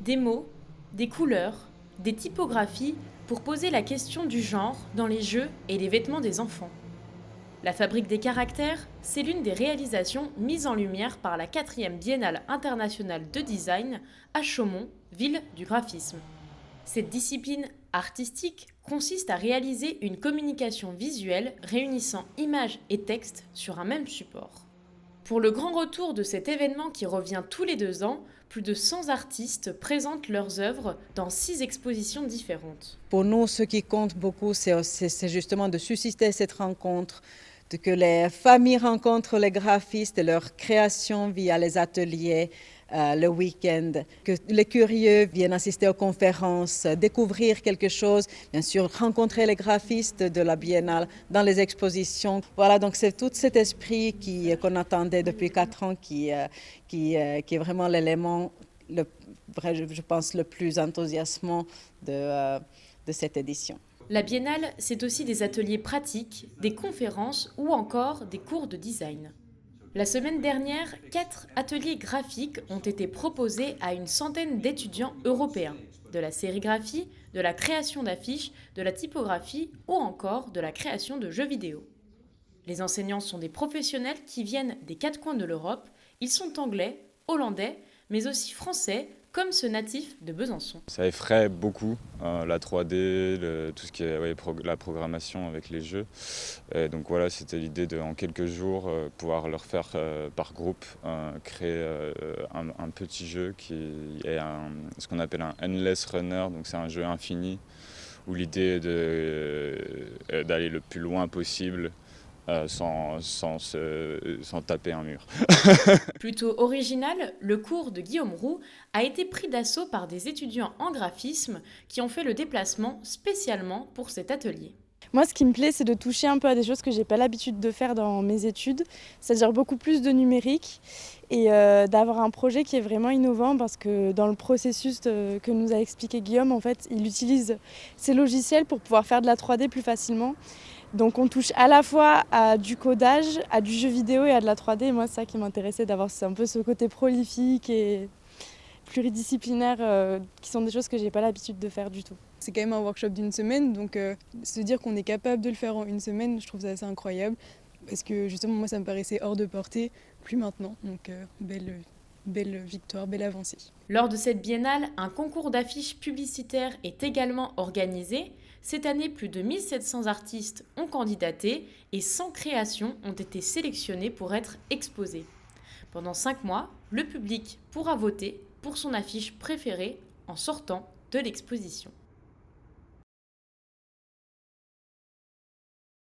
Des mots, des couleurs, des typographies pour poser la question du genre dans les jeux et les vêtements des enfants. La Fabrique des caractères, c'est l'une des réalisations mises en lumière par la 4e Biennale internationale de design à Chaumont, ville du graphisme. Cette discipline artistique consiste à réaliser une communication visuelle réunissant images et textes sur un même support. Pour le grand retour de cet événement qui revient tous les 2 ans, plus de 100 artistes présentent leurs œuvres dans 6 expositions différentes. Pour nous, ce qui compte beaucoup, c'est justement de susciter cette rencontre, de que les familles rencontrent les graphistes et leur création via les ateliers le week-end, que les curieux viennent assister aux conférences, découvrir quelque chose, bien sûr rencontrer les graphistes de la Biennale dans les expositions. Voilà, donc c'est tout cet esprit qu'on attendait depuis 4 ans qui est vraiment l'élément, je pense, le plus enthousiasmant de cette édition. La Biennale, c'est aussi des ateliers pratiques, des conférences ou encore des cours de design. La semaine dernière, 4 ateliers graphiques ont été proposés à une centaine d'étudiants européens, de la sérigraphie, de la création d'affiches, de la typographie ou encore de la création de jeux vidéo. Les enseignants sont des professionnels qui viennent des 4 coins de l'Europe. Ils sont anglais, hollandais, mais aussi français, comme ce natif de Besançon. Ça effraie beaucoup la 3D, tout ce qui est la programmation avec les jeux. Et donc voilà, c'était l'idée de, en quelques jours, pouvoir leur faire par groupe créer un petit jeu qui est ce qu'on appelle un endless runner, donc c'est un jeu infini où l'idée est d'aller le plus loin possible sans taper un mur. Plutôt original, le cours de Guillaume Roux a été pris d'assaut par des étudiants en graphisme qui ont fait le déplacement spécialement pour cet atelier. Moi, ce qui me plaît, c'est de toucher un peu à des choses que j'ai pas l'habitude de faire dans mes études, c'est-à-dire beaucoup plus de numérique et d'avoir un projet qui est vraiment innovant parce que dans le processus que nous a expliqué Guillaume, en fait, il utilise ces logiciels pour pouvoir faire de la 3D plus facilement. Donc on touche à la fois à du codage, à du jeu vidéo et à de la 3D. Et moi, c'est ça qui m'intéressait, d'avoir un peu ce côté prolifique et pluridisciplinaire qui sont des choses que j'ai pas l'habitude de faire du tout. C'est quand même un workshop d'1 semaine, donc se dire qu'on est capable de le faire en 1 semaine, je trouve ça assez incroyable. Parce que justement, moi, ça me paraissait hors de portée, plus maintenant. Donc belle victoire, belle avancée. Lors de cette biennale, un concours d'affiches publicitaires est également organisé. Cette année, plus de 1700 artistes ont candidaté et 100 créations ont été sélectionnées pour être exposées. Pendant 5 mois, le public pourra voter pour son affiche préférée en sortant de l'exposition.